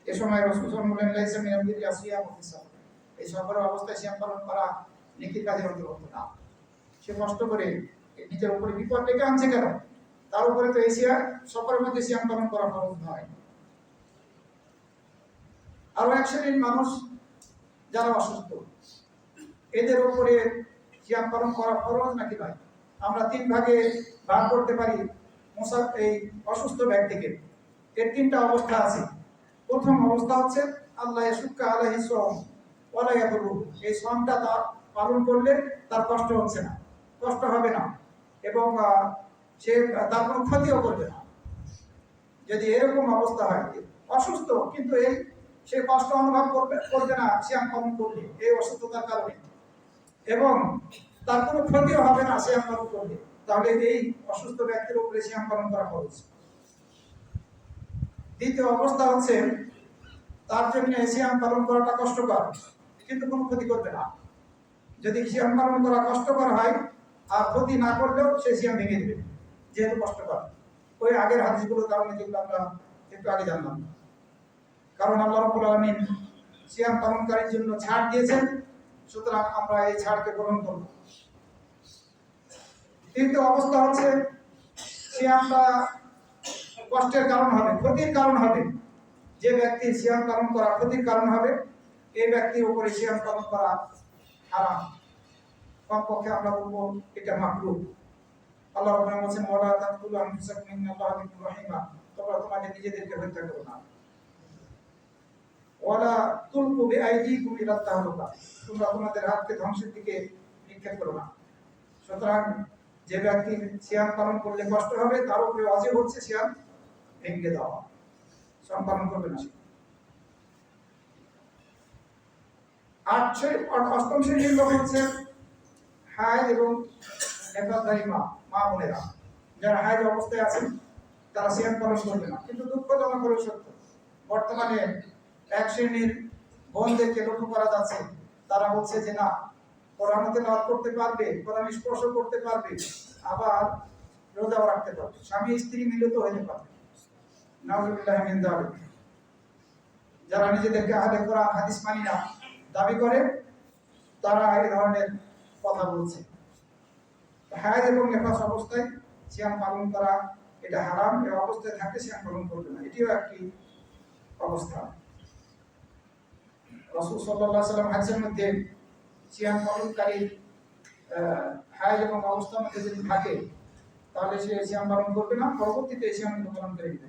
এ সময় রাসূল সাল্লাল্লাহু আলাইহি ওয়াসাল্লাম বললেন, লাইসা মিনাল বিররি আসিয়াম ফি সাফর, এই সফরের অবস্থায় সিয়াম পালন করা নেকির কাজের অন্তর্ভুক্ত না। সে কষ্ট করে নিজের উপরে বিপদ ডেকে আনছে কেন? তার উপরে তো এই সফরের মধ্যে সিয়াম পালন করা ফরজ নয়। আরো এক শ্রেণীর মানুষ যারা অসুস্থ, এদের উপরে সিয়াম পালন করা ফরজ নাকি নয়? আমরা তিন ভাগে ভাগ করতে পারি এই অসুস্থ ব্যক্তিকে। এর তিনটা অবস্থা আছে। প্রথম অবস্থা হচ্ছে আল্লাহ ইয়াশুক্কা আলাইহি সাওম ওয়ালা ইয়াদুরু, এই সাওমটা তার পালন করলে তার কষ্ট হচ্ছে না, কষ্ট হবে না, এবং সে তার কোনো ক্ষতিও করবে না। যদি এরকম অবস্থা হয়, অসুস্থ কিন্তু সে কষ্ট অনুভব করবে না সিয়াম পালন করলে এই অসুস্থতার কারণে, এবং তার কোনো ক্ষতিও হবে না সিয়াম পালন করলে, তাহলে এই অসুস্থ ব্যক্তির উপরে সিয়াম পালন করা খরচ। দ্বিতীয় অবস্থা হচ্ছে তার জন্য সিয়াম পালন করাটা কষ্টকর, কিন্তু কোনো ক্ষতি করবে না। যদি সিয়াম পালন করা কষ্টকর হয় আর ক্ষতি না করলেও সে সিয়াম ভেঙে দেবে, যেহেতু কষ্টকর। ওই আগের হাদিসগুলোর কারণে যেগুলো আমরা একটু আগে জানলাম, কারণ আল্লাহ রাব্বুল আলামিন সিয়াম পালনকারীর জন্য ছাড় দিয়েছেন, সুতরাং আমরা এই ছাড়কে গ্রহণ করব। তৃতীয় অবস্থা হচ্ছে সিয়ামটা কষ্টের কারণ হবে, ক্ষতির কারণ হবে। যে ব্যক্তি সিয়াম পালন করা ক্ষতির কারণ হবে, এই ব্যক্তির উপরে সিয়াম পালন করা হারাম। কমপক্ষে আমরা বলবো এটা মাকরুহ। আল্লাহ রাব্বুল আলামিন বলেন, ওয়ালা তাকতুলু আনফুসাকুম ইন্নাল্লাহা বিকুম রাহিমা, তোমরা তোমাদের নিজেদেরকে হত্যা করো না। ওয়ালা তুলকু বিআইদিকুম ইলা তাহলুকা, তোমরা তোমাদের হাতকে ধ্বংসের দিকে নিক্ষেপ করো না। সুতরাং যে ব্যক্তি সিয়াম পালন করলে কষ্ট হবে, তার উপরে ওয়াজিব হচ্ছে সিয়াম ভেঙে দেওয়া, সিয়াম পালন করবে না। অষ্টম শ্রেণীর লোক হচ্ছে হায় এবং নেফাসধারী মা বোনেরা, যারা হায় অবস্থায় আছেন তারা সিয়াম পালন করবে না। কিন্তু দুঃখজনক হলো সত্য, বর্তমানে এক শ্রেণীর বোনদেরকে লক্ষ্য করা যাচ্ছে, তারা বলছে যে না, কোরআন তেলাওয়াত করতে পারবে, কোরআন স্পর্শ করতে পারবে, আবার রোজাও রাখতে পারবে, স্বামী স্ত্রী মিলিত হতে পারবে। নাউযুবিল্লাহি মিন যালিক। যারা নিজেদেরকে আহলে কোরআন হাদিস মানি না দাবি করে, তারা এই ধরনের কথা বলছে। হায়াত এবং নেফাস অবস্থায় সিয়াম পালন করা এটা হারাম, এই অবস্থায় থাকতে সিয়াম পালন করবে না, এটিও একটি অবস্থা। রাসূল সাল্লাল্লাহু আলাইহি ওয়াসাল্লাম হাদিসের মধ্যে সিয়াম পালনকারী হায়াত এবং অবস্থার মধ্যে যদি থাকে, তাহলে সে সিয়াম পালন করবে না, পরবর্তীতে সিয়াম পালন করে দিবে।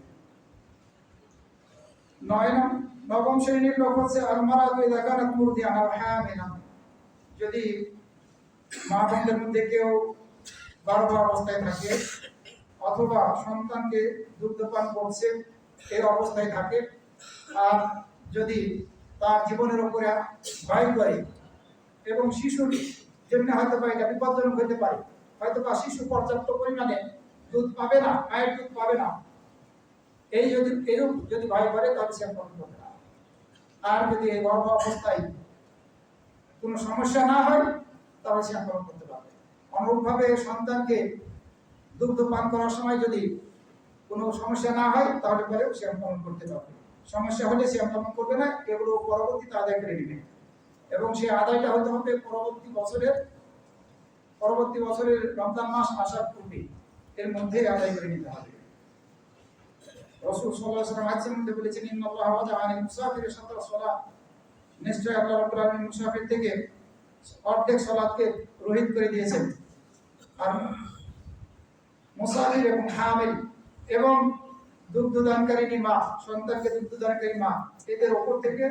নবম শ্রেণীর লোক হচ্ছে আল-মারাতু ইযা কানাত মুরদিআন আও হামিলা, যদি মা বোনদের মধ্যে কেউ গর্ভ অবস্থায় থাকে অথবা সন্তানকে দুগ্ধপান করছে এই অবস্থায় থাকে, আর যদি তার জীবনের উপরে ভয় করে এবং শিশুর জন্য হয়তো বা এটা বিপজ্জনক হতে পারে, হয়তো বা শিশু পর্যাপ্ত পরিমাণে দুধ পাবে না, মায়ের দুধ পাবে না, এরূপ যদি ভয় করে তাহলে সে পালন করবে না। আর যদি এই গর্ভ অবস্থায় কোনো সমস্যা না হয় তাহলে সে পালন করতে পারবে। অনুরূপভাবে সন্তানকে দুগ্ধ পান করার সময় যদি কোনো সমস্যা না হয় তাহলে পরেও সে পালন করতে পারবে। সমস্যা হলে সে পালন করবে না, এগুলো পরবর্তীতে আদায় করে নেবে, এবং সে আদায়টা হতে হবে পরবর্তী বছরের রমজান মাস আসার পূর্বে, এর মধ্যে আদায় করে নিতে হবে। রাসূল সাল্লাল্লাহু আলাইহি ওয়াসাল্লাম হাদিসের মধ্যে বলেছেন, ইন্নাল্লাহা ওয়াদাআ আনিল মুসাফিরি শাতরা সালাত, নিশ্চয় আল্লাহ রাব্বুল আলামিন মুসাফির থেকে অর্ধেক সালাতকে রহিত করে দিয়েছেন। আর মুসাফির এবং হামিল এবং দুগ্ধদানকারী মা, সন্তানকে দুগ্ধদানকারী মা, এদের উপর থেকে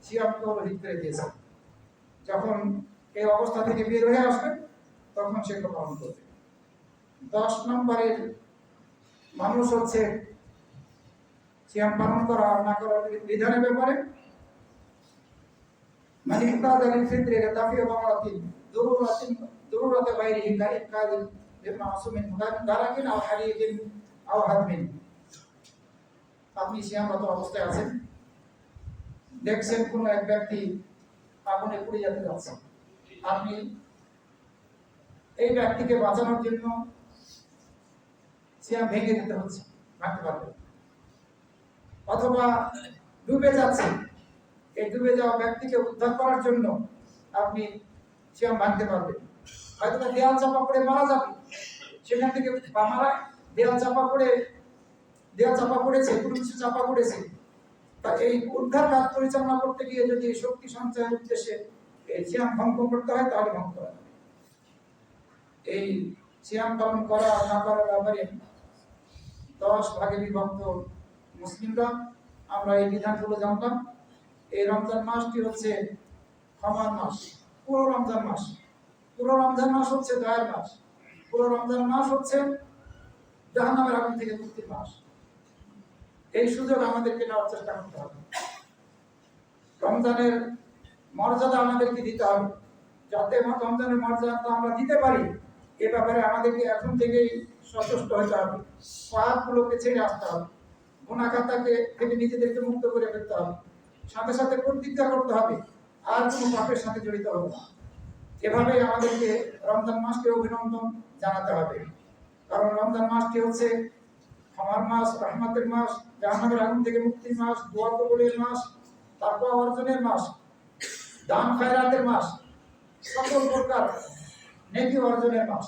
সিয়ামকে রহিত করে দিয়েছেন। যখন এই অবস্থা থেকে বের হয়ে আসবে তখন সেগুলো পালন করবে। 10 নম্বরের মানুষ হচ্ছে সিয়াম পালন করা আর না করার বিধানের ব্যাপারে, মানে ইফতার আল ফিতর এর তাফিয়া বারাতিন দুরুরাতে বাইরে কারিব কাদিল মাসুমিন দারাকিন আও হারিকিন আও হাদমিন। আপনি সিয়ামরত অবস্থায় আছেন, দেখছেন কোন এক ব্যক্তি আগুনে পুড়ে যেতে যাচ্ছে, আপনি এই ব্যক্তিকে বাঁচানোর জন্য সিয়াম ভেঙে দিতে হচ্ছে, ভাঙতে পারবেন। অথবা ডুবে যাচ্ছে, এই ডুবে যাওয়া ব্যক্তিকে উদ্ধার করার জন্য আপনি সিয়াম ভাঙতে পারবেন। হয়তো দেয়াল চাপা পড়ে মারা যাবে, সেখান থেকে মারা দেয়াল চাপা পড়েছে, কোনো কিছু চাপা পড়েছে, তা এই উদ্ধার কাজ পরিচালনা করতে গিয়ে যদি শক্তি সঞ্চয়ের উদ্দেশ্যে এই সিয়াম ভঙ্গ করতে হয় তাহলে ভঙ্গ করা যাবে। এই সিয়াম পালন করা না করার ব্যাপারে 10 ভাগে বিভক্ত মুসলিমরা। আমরা এই বিধানগুলো জানলাম। এই রমজান মাসটি হচ্ছে ক্ষমার মাস, পুরো রমজান মাস। পুরো রমজান মাস হচ্ছে দয়ার মাস। পুরো রমজান মাস হচ্ছে জাহান্নামের আগুন থেকে মুক্তির মাস। এই সুযোগ আমাদেরকে নেওয়ার চেষ্টা করতে হবে। রমজানের মর্যাদা আমাদেরকে দিতে হবে। যাতে রমজানের মর্যাদা আমরা দিতে পারি, এ ব্যাপারে আমাদেরকে এখন থেকেই সচেষ্ট হতে হবে। পাপগুলোকে ছেড়ে আসতে হবে, গুনাহ খাতাকে থেকে নিজেদেরকে মুক্ত করে ফেলতে হবে। সাথে সাথে প্রতিজ্ঞা করতে হবে আর কোনো পাপের সাথে জড়িত হবে না। এভাবেই আমাদেরকে রমজান মাসকে অভিনন্দন জানাতে হবে। কারণ রমজান মাসটি হচ্ছে ক্ষমার মাস, রহমতের মাস, জাহান্নামের আগুন থেকে মুক্তির মাস, দোয়া কবুলের মাস, তাকওয়া অর্জনের মাস, দান খায়রাতের মাস, সকল প্রকার নেকি অর্জনের মাস,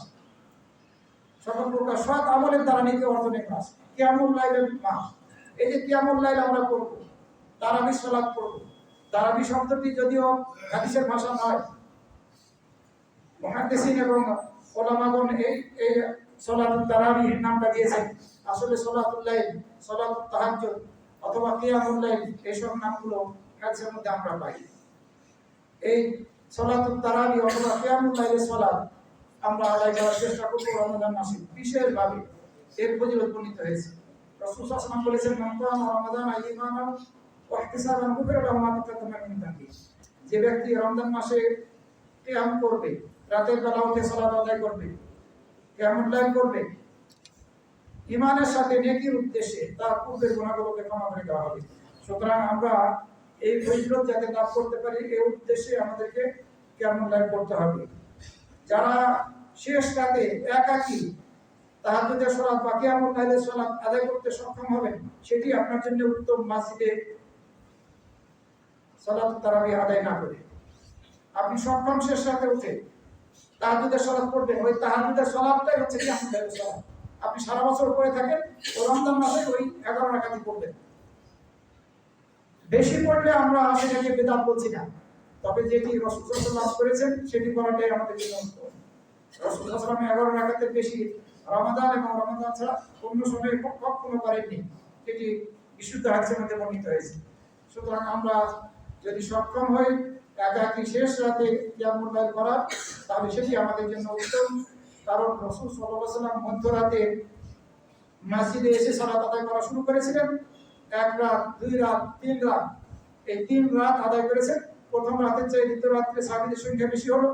সকল প্রকার সৎ আমলের দ্বারা নেকি অর্জনের মাস, কিয়ামুল লাইলের মাস। এই যে কিয়ামুল লাইল আমরা করব, তারাবি সালাত করব। তারাবি শব্দটি যদিও হাদিসের ভাষা নয়, মুহাদ্দিসিন এবং উলামাগণ এই সালাতুত তারাবি নামটা দিয়েছেন। আসলে সালাতুল লাইল, সালাতুত তাহাজ্জুদ অথবা কিয়ামুল লাইল এইসব নামগুলো হাদিসের মধ্যে আমরা পাই। এই সালাতুত তারাবি অথবা কিয়ামুল লাইলের সালাত আমরা আদায় করার চেষ্টা করব রমজান মাসে। বিশেষভাবে এর ফজিলত বর্ণিত হয়েছে। রাসূল সাল্লাল্লাহু আলাইহি ওয়াসাল্লাম বলেছেন, মান কামা রমাদান ঈমানান ওয়া ইহতিসাবান গুফিরা লাহু মা তাকাদ্দামা মিন যামবি। যে ব্যক্তি রমজান মাসে কিয়াম করবে, রাতের বেলা উঠে সালাত আদায় করবে, কিয়ামুল লাইল করবে, ঈমানের সাথে নেকির উদ্দেশ্যে, তার পূর্বের গুনাহগুলোকে ক্ষমা করে দেওয়া হবে। সুতরাং আমরা এই ফজিলত যাতে লাভ করতে পারি, এই উদ্দেশ্যে আমাদেরকে কিয়ামুল লাইল করতে হবে। যারা শেষ রাতে একাকী তাহাজ্জুদের সালাত বা কিয়ামুল লাইলের সালাত আদায় করতে সক্ষম হবেন, সেটি আপনার জন্য উত্তম মসজিদে সালাতুত তারাবি আদায় না করে আপনি সক্ষম শেষ রাতে উঠে তাহাজ্জুদের সালাত পড়বেন। ওই তাহাজ্জুদের সালাতটাই হচ্ছে কিয়ামুল লাইলের সালাত। আপনি সারা বছর পড়ে থাকেন, ও রমজান মাসে ওই 11 রাকাতই পড়বেন। বেশি পড়লে আমরা সেটাকে বিদআত বলছি না, তবে যেটি রাসূল সাল্লাল্লাহু আলাইহি ওয়াসাল্লাম করেছেন সেটি করাটাই আমাদের জন্য উত্তম। রাসূল সাল্লাল্লাহু আলাইহি ওয়াসাল্লাম 11 রাকাতের বেশি রমাদান এবং রমাদান ছাড়া অন্য সময়ে কখনো করেননি, এটি বিশুদ্ধ হাদিসের মধ্যে বর্ণিত হয়েছে। সুতরাং আমরা যদি সক্ষম হই একাকী শেষ রাতে কিয়ামুল লাইল করা, তাহলে সেটি আমাদের জন্য উত্তম। কারণ রাসূল সাল্লাল্লাহু আলাইহি ওয়াসাল্লাম মধ্যরাতে মসজিদে এসে সালাত আদায় করা শুরু করেছিলেন। 1 রাত, 2 রাত, 3 রাত, এই 3 রাত আদায় করেছেন। প্রথম রাতের চেয়ে দ্বিতীয় রাতে সাহাবীদের সংখ্যা বেশি হলো,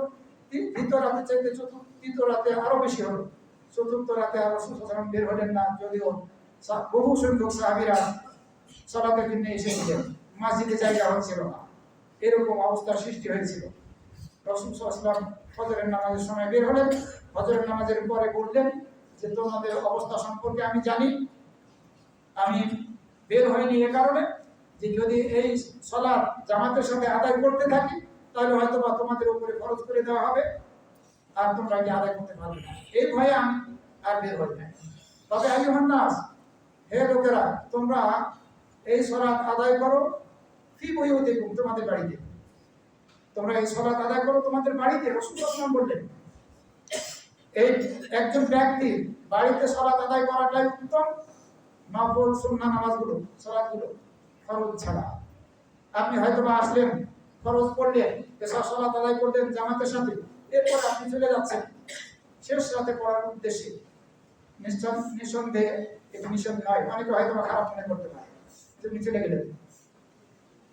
দ্বিতীয় রাতের চেয়ে তৃতীয় রাতে আরো বেশি হলো, চতুর্থ রাতে আর রাসূল সাল্লাল্লাহু আলাইহি ওয়াসাল্লাম বের হলেন না, যদিও বহু সংখ্যক সাহাবীরা সালাতের জন্য এসেছিলেন, মসজিদে জায়গা হচ্ছিল না, এরকম অবস্থার সৃষ্টি হয়েছিল। রাসূল সাল্লাল্লাহু আলাইহি ওয়াসাল্লাম ফজরের নামাজের সময় বের হলেন। ফজরের নামাজের পরে বললেন যে তোমাদের অবস্থা সম্পর্কে আমি জানি, আমি বের হইনি এ কারণে যে যদি এই সালাত জামাতের সাথে আদায় করতে থাকি তাহলে হয়তো বা তোমাদের উপরে খরচ করে দেওয়া হবে আর তোমরা কি আদায় করতে পারবে না, এই ভয়ে আমি আর বের হই না। তবে আইয়ুহান নাস, হে লোকেরা, তোমরা এই সালাত আদায় করো ফি বুয়ুতিকুম, তোমাদের বাড়িতে। তোমরা এই সালাত আদায় করো তোমাদের বাড়িতে। রাসূল সাল্লাল্লাহু আলাইহি ওয়াসাল্লাম বললেন এই একজন ব্যক্তি বাড়িতে সালাত আদায় করাটাই উত্তম। নফল সুন্নাহ নামাজগুলো, সালাতগুলো ফরজ ছাড়া। আপনি হয়তো বা আসলেন, ফরজ পড়লেন, এসা সালাত আদায় করলেন জামাতের সাথে, এরপর আপনি চলে যাচ্ছেন শেষ রাতে পড়ার উদ্দেশ্যে। নিঃসন্দেহে এটি নিষেধ নয়, অনেকে হয়তো খারাপ মনে করতে পারে, তুমি চলে গেলেন,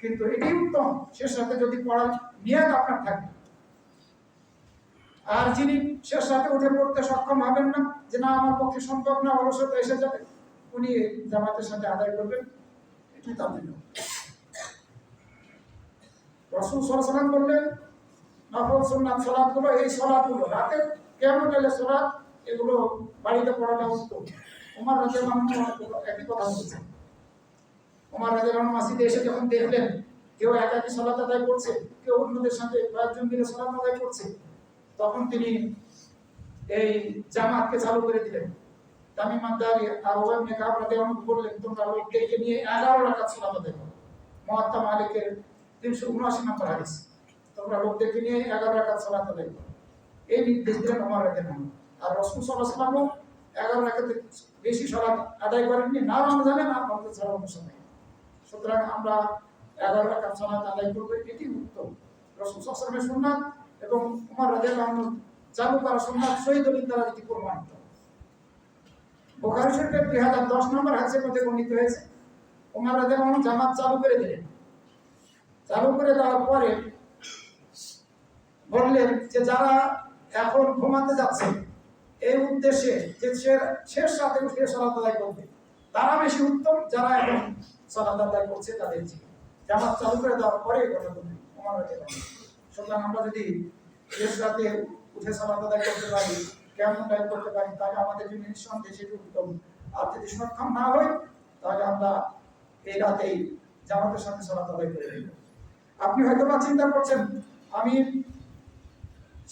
কিন্তু এটি উত্তম শেষ রাতে যদি পড়ার নিয়ত আপনার থাকে। আর যিনি শেষ রাতে উঠে পড়তে সক্ষম হবেন না, যে না আমার পক্ষে সম্ভব না, অলসতা এসে যাবে, উনি জামাতের সাথে আদায় করবেন, এটি তাদের নিয়ম। রাসূল সাল্লাল্লাহু আলাইহি ওয়াসাল্লাম বললেন নফল সুন্নাত সালাতগুলো, এই সালাতগুলো রাতে কিয়ামুল লাইলের সালাত, এগুলো বাড়িতে পড়াটা উত্তম। ওমর রাদিয়াল্লাহু আনহু একই কথা বলেছেন। ওমর রাদিয়াল্লাহু আনহু মসজিদে এসে যখন দেখলেন কেউ একাকী সালাত আদায় করছে, কেউ অন্যদের সাথে কয়েকজন মিলে সালাত আদায় করছে, তখন তিনি এই জামাতকে চালু করে দিলেন। তামিম আদ-দারি আর ওবাই ইবনে কাব রাদিয়াল্লাহু আনহু বললেন, তোমরা লোকদেরকে নিয়ে 11 রাকাত সালাত আদায় করো। মুয়াত্তা মালিকের 379 নম্বর হাদিস। তোমরা লোকদেরকে নিয়ে 11 রাকাত সালাত আদায় করো, এই নির্দেশ দিলেন ওমর রাদিয়াল্লাহু আনহু। আর রাসূল সাল্লাল্লাহু আলাইহি ওয়াসাল্লাম 11 রাকাতের বেশি সালাত আদায় করেননি, না রমজানে না রমজান ছাড়া অন্য সময়। সুতরাং আমরা 11 রাকাত সালাত আদায় করব, এটি উত্তম। রাসূল সাল্লাল্লাহু আলাইহি ওয়াসাল্লামের সুন্নাত এবং ওমর রাদিয়াল্লাহু আনহু চালু করা সুন্নাত সহিহ দলিল দ্বারা এটি প্রমাণিত। বুখারী শরীফের 2010 নম্বর হাদিসের মধ্যে বর্ণিত হয়েছে, ওমর রাদিয়াল্লাহু আনহু জামাত চালু করে দিলেন। চালু করে দেওয়ার পরে বললেন যে যারা এখন ঘুমাতে যাচ্ছে এই উদ্দেশ্যে যে শেষ রাতে উঠে সালাত আদায় করবে, তারা বেশি উত্তম, যারা এখন সালাত আদায় করছে তাদের চেয়ে। জামাত চালু করে দেওয়ার পরে কথা বললেন ওমর রাদিয়াল্লাহু আনহু। সুতরাং আমরা যদি শেষ রাতে উঠে সালাত আদায় করতে পারি, কেমন টাইম করতে পারি, তাহলে আমাদের জন্য নিঃসন্দেহে সেটি উত্তম। আর যদি সক্ষম না হয় তাহলে আমরা এই রাতেই জামাতের সাথে সালাত আদায় করে দেব। আপনি হয়তো বা চিন্তা করছেন আমি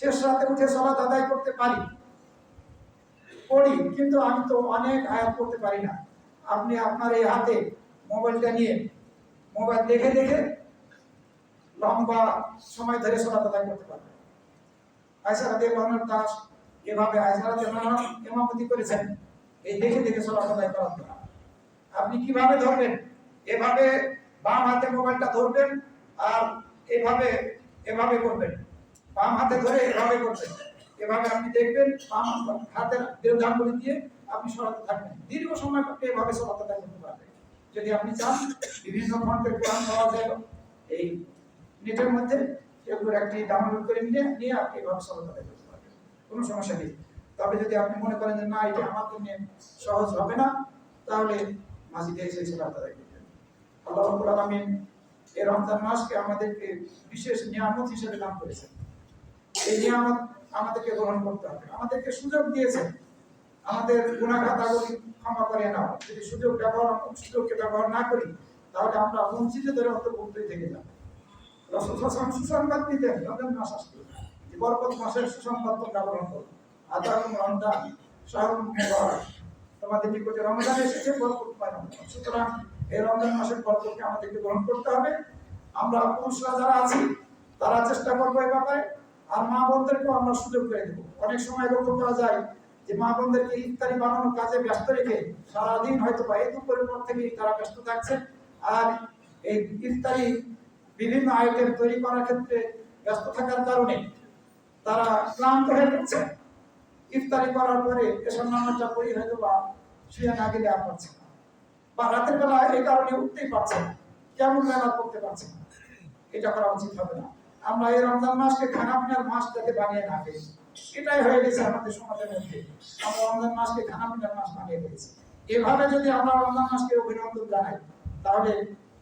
শেষ রাতে উঠে সালাত আদায় করতে পারি, পড়ি, কিন্তু আমি তো অনেক আয়াত পড়তে পারি না। আপনি আপনার এই হাতে মোবাইলটা নিয়ে মোবাইল দেখে দেখে লম্বা সময় ধরে সালাত আদায় করতে পারবেন। আয়েশা রাদিয়াল্লাহু আনহা এভাবে আয়েশা রাদিয়াল্লাহু আনহা ইমামতি করেছেন, এই দেখে দেখে সালাত আদায় করার জন্য। আপনি কিভাবে ধরবেন? এভাবে বাম হাতে মোবাইলটা ধরবেন আর এভাবে এভাবে করবেন, বাম হাতে ধরে এভাবে করবেন, এভাবে আপনি দেখবেন বাম হাতের বিরুদ্ধ আঙ্গুলি দিয়ে আপনি সরাতে থাকবেন। দীর্ঘ সময় আপনি এভাবে সালাত আদায় করতে পারবেন। যদি আপনি চান বিভিন্ন ফন্টের কোরআন পাওয়া যায় এই নেটের মধ্যে, এগুলোর একটি ডাউনলোড করে নিয়ে আপনি এভাবে সালাত আদায় করতে পারবেন, কোনো সমস্যা নেই। তবে যদি আপনি মনে করেন যে না এটা আমার জন্য সহজ হবে না, তাহলে মসজিদে এসে সালাত আদায় করবেন। আল্লাহ রাব্বুল আলামিন এই রমজান মাসকে আমাদেরকে বিশেষ নিয়ামত হিসেবে দান করেছেন। এই নিয়ামত আমাদেরকে গ্রহণ করতে হবে। আমাদেরকে সুযোগ দিয়েছেন আমাদের গুনাহ খাতাগুলি ক্ষমা করে নাও। যদি সুযোগকে ব্যবহার না করি তাহলে আমরা বঞ্চিতদের অন্তর্ভুক্তই থেকে যাব। রাসূল সাল্লাল্লাহু আলাইহি ওয়াসাল্লাম সুসংবাদ দিতেন, রমজান মাস আসলে যে বরকত মাসের সুসংবাদ তোমরা গ্রহণ করো। আতাকুম রমজান শাহরুল মুবারক, তোমাদের নিকটে রমজান এসেছে, বরকত পায়। সুতরাং এই রমজান মাসের বরকতকে আমাদেরকে গ্রহণ করতে হবে। আমরা পুরুষরা যারা আছি তারা চেষ্টা করবো এই ব্যাপারে, আর মা বোনদেরকেও আমরা সুযোগ করে দেবো। অনেক সময় লক্ষ্য করা যায় যে মা বোনদেরকে ইফতারি বানানোর কাজে ব্যস্ত রেখে সারাদিন হয়তো বা এই দুপুরের পর থেকেই তারা ব্যস্ত থাকছে, আর এই ইফতারি বিভিন্ন আইটেম তৈরি করার ক্ষেত্রে ব্যস্ত থাকার কারণে তারা ক্লান্ত হয়ে পড়ছে। ইফতারি করার পরে এসব নামাজটা পড়ি হয়তো বা শুয়ে না গেলে আর পারছে না, বা রাতের বেলা এই কারণে উঠতেই পারছে না, কেমন মেহনত করতে পারছে না। এটা করা উচিত হবে না। আমরা এই রমজান মাসকে খানাপিনার মাস যাতে বানিয়ে না ফেলি, এটাই হয়ে গেছে আমাদের সমাজের মধ্যে। আমরা রমজান মাসকে খানাপিনার মাস বানিয়ে ফেলেছি। এভাবে যদি আমরা রমজান মাসকে অভিনন্দন জানাই তাহলে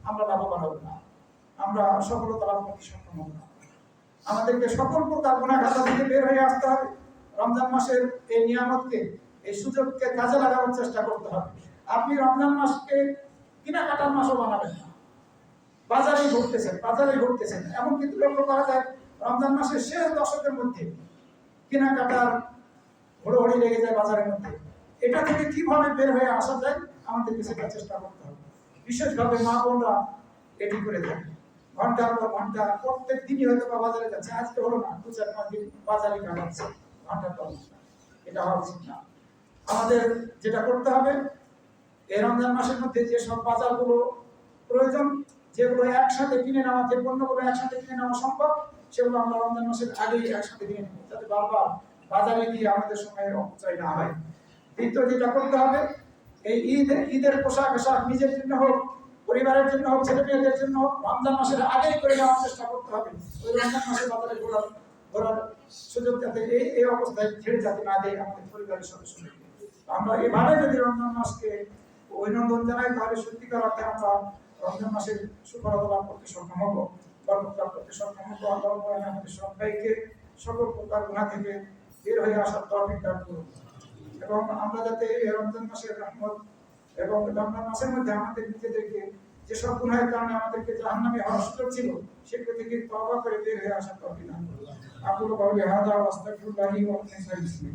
আমরা লাভবান হব না, আমরা সফলতা লাভ করতে সক্ষম হব না। আমাদেরকে সকল প্রকার গুনাহ খাতা থেকে বের হয়ে আসতে হবে। রমজান মাসের এই নিয়ামতকে, এই সুযোগকে কাজে লাগানোর চেষ্টা করতে হবে। আপনি রমজান মাসকে কেনাকাটার মাসও বানাবেন না, বাজারে ঘুরতেছেন। এমন কিন্তু লক্ষ্য করা যায় রমজান মাসের শেষ দশকের মধ্যে কেনাকাটার ঘোরাঘুরি লেগে যায় বাজারের মধ্যে। এটা থেকে কিভাবে বের হয়ে আসা যায় আমাদেরকে সেটা চেষ্টা করতে হবে। বিশেষভাবে মা বোনরা এটি করে থাকে, ঘন্টার পর ঘন্টা প্রত্যেক দিনই হয়তো বাজারে যাচ্ছে, আজকে হলো না, 2-4 দিন বাজারে কাটাচ্ছে ঘন্টার পর ঘন্টা। এটা হওয়া উচিত না। আমাদের যেটা করতে হবে এই রমজান মাসের মধ্যে যেসব বাজারগুলো প্রয়োজন, যেগুলো একসাথে কিনে নেওয়া, যে পণ্যগুলো একসাথে কিনে নেওয়া সম্ভব, সেগুলো আমরা রমজান মাসের আগেই একসাথে কিনে নেব, যাতে বারবার বাজারে গিয়ে আমাদের সময়ের অপচয় না হয়। দ্বিতীয় যেটা করতে হবে, এই ঈদের পোশাক নিজের জন্য হোক, পরিবারের জন্য হোক, ছেলে মেয়েদের জন্য হোক, রমজান মাসের আগেই করে নেওয়ার চেষ্টা করতে হবে। ওই রমজান মাসের বাজারে ঘোরার ঘোরার সুযোগ যাতে এই অবস্থায় ছেড়ে যাতে না দেয় আমাদের পরিবারের সদস্যদেরকে। আমরা এভাবে যদি রমজান মাসকে অভিনন্দন জানাই তাহলে সত্যিকার অর্থে আমরা রমজান মাসের সুফলতা লাভ করতে সক্ষম হব, বরকত লাভ করতে সক্ষম হব। আল্লাহ আমাদের সবাইকে সকল প্রকার গুনাহ থেকে বের হয়ে আসার তৌফিক দান করুন এবং আমরা যাতে এই রমজান মাসের রহমত এবং রমজান মাসের মধ্যে আমাদের নিজেদেরকে যেসব গুনাহের কারণে আমাদেরকে জাহান্নামে হওয়ার সুযোগ ছিল সেগুলো থেকে তওবা করে বের হয়ে আসার তৌফিক দান করুন। আকুলু কাউলি হাযা ওয়া আস্তাগফিরুল্লাহি ওয়া লাকুম।